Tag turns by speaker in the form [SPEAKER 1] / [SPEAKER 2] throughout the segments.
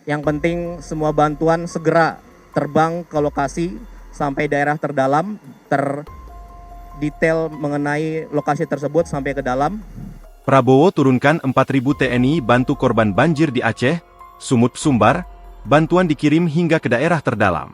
[SPEAKER 1] Yang penting semua bantuan segera terbang ke lokasi sampai daerah terdalam, terdetail mengenai lokasi tersebut sampai ke dalam.
[SPEAKER 2] Prabowo turunkan 4.000 TNI bantu korban banjir di Aceh, Sumut, Sumbar, bantuan dikirim hingga ke daerah terdalam.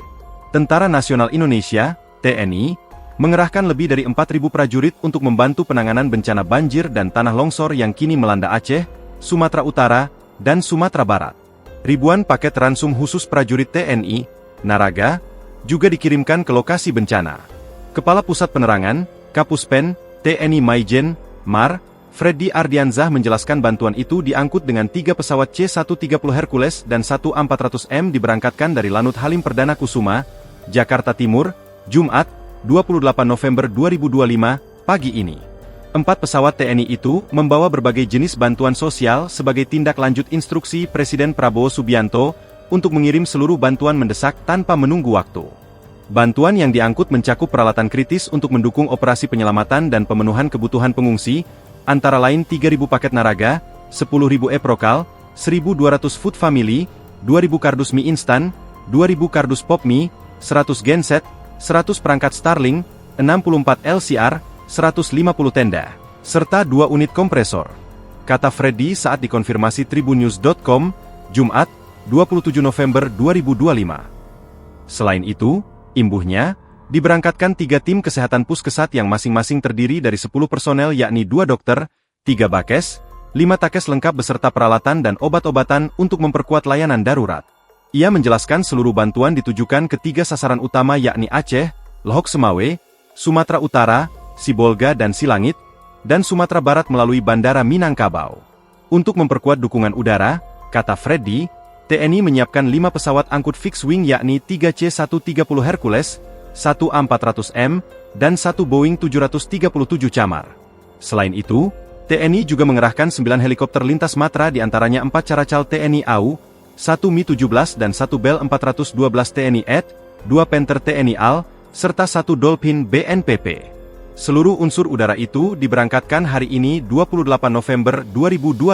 [SPEAKER 2] Tentara Nasional Indonesia, TNI, mengerahkan lebih dari 4.000 prajurit untuk membantu penanganan bencana banjir dan tanah longsor yang kini melanda Aceh, Sumatera Utara, dan Sumatera Barat. Ribuan paket ransum khusus prajurit TNI, Naraga, juga dikirimkan ke lokasi bencana. Kepala Pusat Penerangan, Kapuspen, TNI Maijen, Mar, Freddy Ardianzah menjelaskan bantuan itu diangkut dengan 3 pesawat C-130 Hercules dan 1 A400M diberangkatkan dari Lanut Halim Perdana Kusuma, Jakarta Timur, Jumat, 28 November 2025, pagi ini. 4 pesawat TNI itu membawa berbagai jenis bantuan sosial sebagai tindak lanjut instruksi Presiden Prabowo Subianto untuk mengirim seluruh bantuan mendesak tanpa menunggu waktu. Bantuan yang diangkut mencakup peralatan kritis untuk mendukung operasi penyelamatan dan pemenuhan kebutuhan pengungsi, antara lain 3.000 paket Naraga, 10.000 Eprokal, 1.200 Food Family, 2.000 kardus mie instan, 2.000 kardus pop mie, 100 genset, 100 perangkat Starlink, 64 LCR, 150 tenda, serta 2 unit kompresor. Kata Freddy saat dikonfirmasi tribunnews.com, Jumat, 27 November 2025. Selain itu, imbuhnya, diberangkatkan 3 tim kesehatan puskesat yang masing-masing terdiri dari 10 personel yakni 2 dokter, 3 bakes, 5 takes lengkap beserta peralatan dan obat-obatan untuk memperkuat layanan darurat. Ia menjelaskan seluruh bantuan ditujukan ke 3 sasaran utama yakni Aceh, Lehok Semawe, Sumatera Utara, Sibolga dan Silangit, dan Sumatera Barat melalui Bandara Minangkabau. Untuk memperkuat dukungan udara, kata Freddy, TNI menyiapkan 5 pesawat angkut fixed wing yakni 3 C-130 Hercules, 1 A400M, dan 1 Boeing 737 Camar. Selain itu, TNI juga mengerahkan 9 helikopter lintas Matra diantaranya 4 Caracal TNI AU, 1 Mi-17 dan 1 Bell 412 TNI AD, 2 Panther TNI AL, serta 1 Dolphin BNPP. Seluruh unsur udara itu diberangkatkan hari ini 28 November 2025.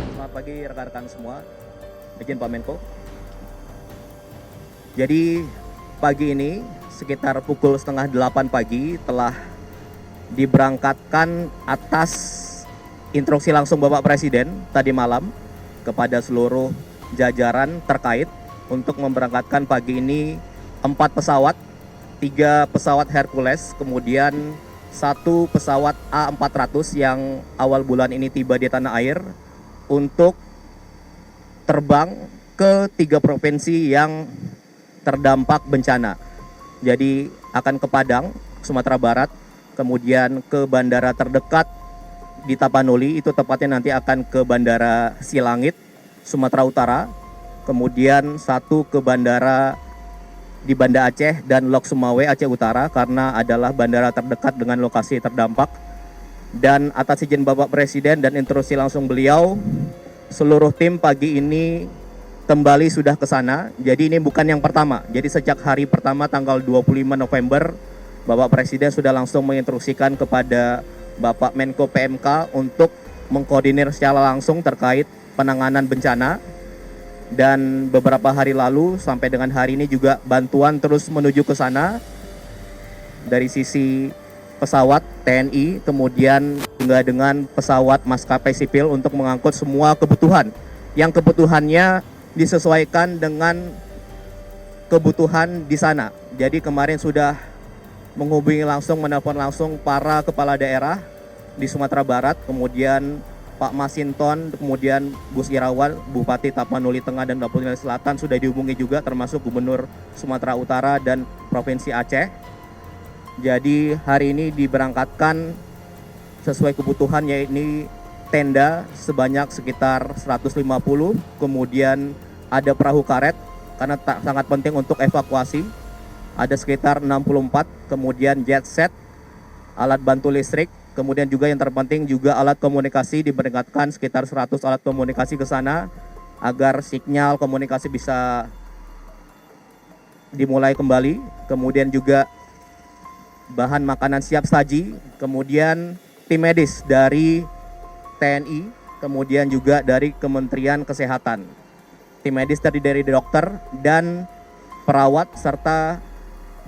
[SPEAKER 1] Selamat pagi rekan-rekan semua, izin Pak Menko. Jadi pagi ini sekitar pukul setengah 8 pagi telah diberangkatkan atas instruksi langsung Bapak Presiden tadi malam kepada seluruh jajaran terkait untuk memberangkatkan pagi ini 4 pesawat, 3 pesawat Hercules, kemudian 1 pesawat A400 yang awal bulan ini tiba di tanah air untuk terbang ke 3 provinsi yang terdampak bencana. Jadi akan ke Padang, Sumatera Barat, kemudian ke bandara terdekat di Tapanuli, itu tepatnya nanti akan ke Bandara Silangit, Sumatera Utara, kemudian 1 ke bandara di Banda Aceh dan Lok Sumawe, Aceh Utara, karena adalah bandara terdekat dengan lokasi terdampak. Dan atas izin Bapak Presiden dan instruksi langsung beliau, seluruh tim pagi ini kembali sudah ke sana. Jadi ini bukan yang pertama. Jadi sejak hari pertama tanggal 25 November, Bapak Presiden sudah langsung menginstruksikan kepada Bapak Menko PMK untuk mengkoordinir secara langsung terkait penanganan bencana. Dan beberapa hari lalu sampai dengan hari ini juga bantuan terus menuju ke sana dari sisi pesawat TNI, kemudian hingga dengan pesawat maskapai sipil untuk mengangkut semua kebutuhan yang kebutuhannya disesuaikan dengan kebutuhan di sana. Jadi kemarin sudah menghubungi langsung, menelpon langsung para kepala daerah di Sumatera Barat, kemudian Pak Masinton, kemudian Gus Irawan, Bupati Tapanuli Tengah dan Tapanuli Selatan sudah dihubungi juga, termasuk Gubernur Sumatera Utara dan Provinsi Aceh. Jadi hari ini diberangkatkan sesuai kebutuhan, yaitu tenda sebanyak sekitar 150, kemudian ada perahu karet karena sangat penting untuk evakuasi, ada sekitar 64, kemudian jet set, alat bantu listrik, Kemudian juga yang terpenting juga alat komunikasi diperdengarkan sekitar 100 alat komunikasi ke sana agar sinyal komunikasi bisa dimulai kembali. Kemudian juga bahan makanan siap saji, kemudian tim medis dari TNI, kemudian juga dari Kementerian Kesehatan. Tim medis terdiri dari dokter dan perawat serta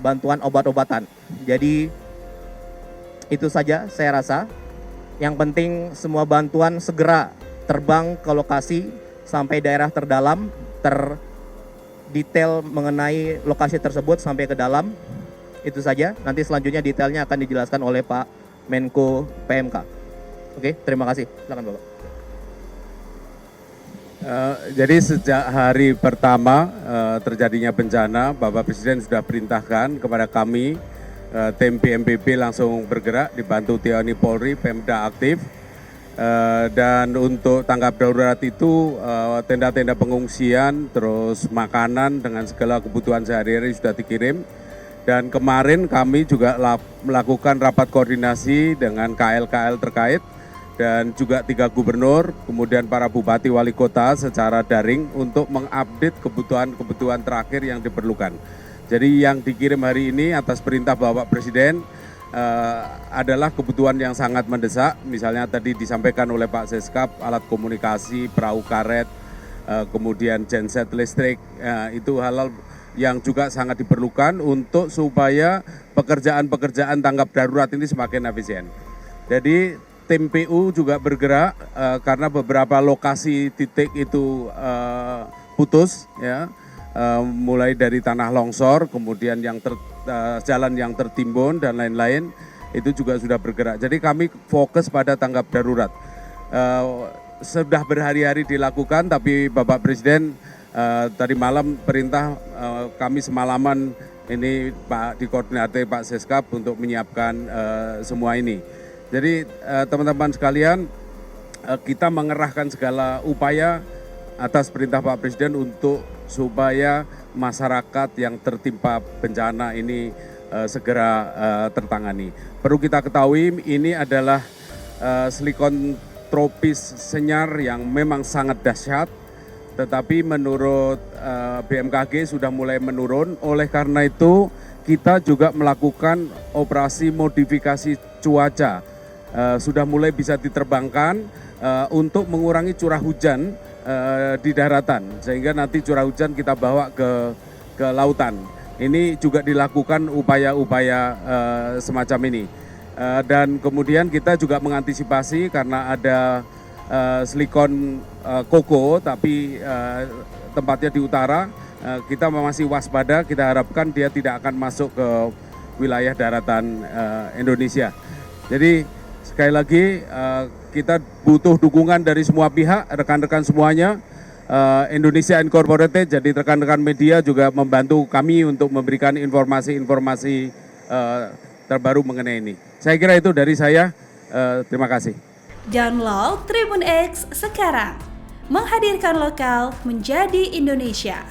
[SPEAKER 1] bantuan obat-obatan. Jadi itu saja saya rasa. Yang penting semua bantuan segera terbang ke lokasi sampai daerah terdetail mengenai lokasi tersebut sampai ke dalam. Itu saja. Nanti selanjutnya detailnya akan dijelaskan oleh Pak Menko PMK. Oke, terima kasih. Silakan Bapak.
[SPEAKER 3] Jadi sejak hari pertama terjadinya bencana, Bapak Presiden sudah perintahkan kepada kami, tim BNPB langsung bergerak dibantu TNI Polri, Pemda aktif. Dan untuk tanggap darurat itu tenda-tenda pengungsian, terus makanan dengan segala kebutuhan sehari-hari sudah dikirim. Dan kemarin kami juga melakukan rapat koordinasi dengan KL-KL terkait dan juga 3 gubernur, kemudian para bupati wali kota secara daring untuk mengupdate kebutuhan-kebutuhan terakhir yang diperlukan. Jadi yang dikirim hari ini atas perintah Bapak Presiden adalah kebutuhan yang sangat mendesak. Misalnya tadi disampaikan oleh Pak Seskap, alat komunikasi, perahu karet, kemudian genset listrik, itu hal-hal yang juga sangat diperlukan untuk supaya pekerjaan-pekerjaan tanggap darurat ini semakin efisien. Jadi tim PU juga bergerak karena beberapa lokasi titik itu putus, ya, mulai dari tanah longsor, kemudian yang jalan yang tertimbun dan lain-lain, itu juga sudah bergerak. Jadi kami fokus pada tanggap darurat. Sudah berhari-hari dilakukan, tapi Bapak Presiden tadi malam perintah kami semalaman ini Pak dikoordinasi Pak Seskap untuk menyiapkan semua ini. Jadi teman-teman sekalian, kita mengerahkan segala upaya atas perintah Pak Presiden untuk supaya masyarakat yang tertimpa bencana ini segera tertangani. Perlu kita ketahui ini adalah siklon tropis senyar yang memang sangat dahsyat, tetapi menurut BMKG sudah mulai menurun. Oleh karena itu kita juga melakukan operasi modifikasi cuaca. Sudah mulai bisa diterbangkan untuk mengurangi curah hujan di daratan, sehingga nanti curah hujan kita bawa ke lautan. Ini juga dilakukan upaya-upaya semacam ini. Dan kemudian kita juga mengantisipasi karena ada silikon koko, tapi tempatnya di utara, kita masih waspada, kita harapkan dia tidak akan masuk ke wilayah daratan Indonesia. Jadi sekali lagi kita butuh dukungan dari semua pihak, rekan-rekan semuanya, Indonesia Incorporated, jadi rekan-rekan media juga membantu kami untuk memberikan informasi-informasi terbaru mengenai ini. Saya kira itu dari saya, terima kasih.
[SPEAKER 4] Download Tribun X sekarang, menghadirkan lokal menjadi Indonesia.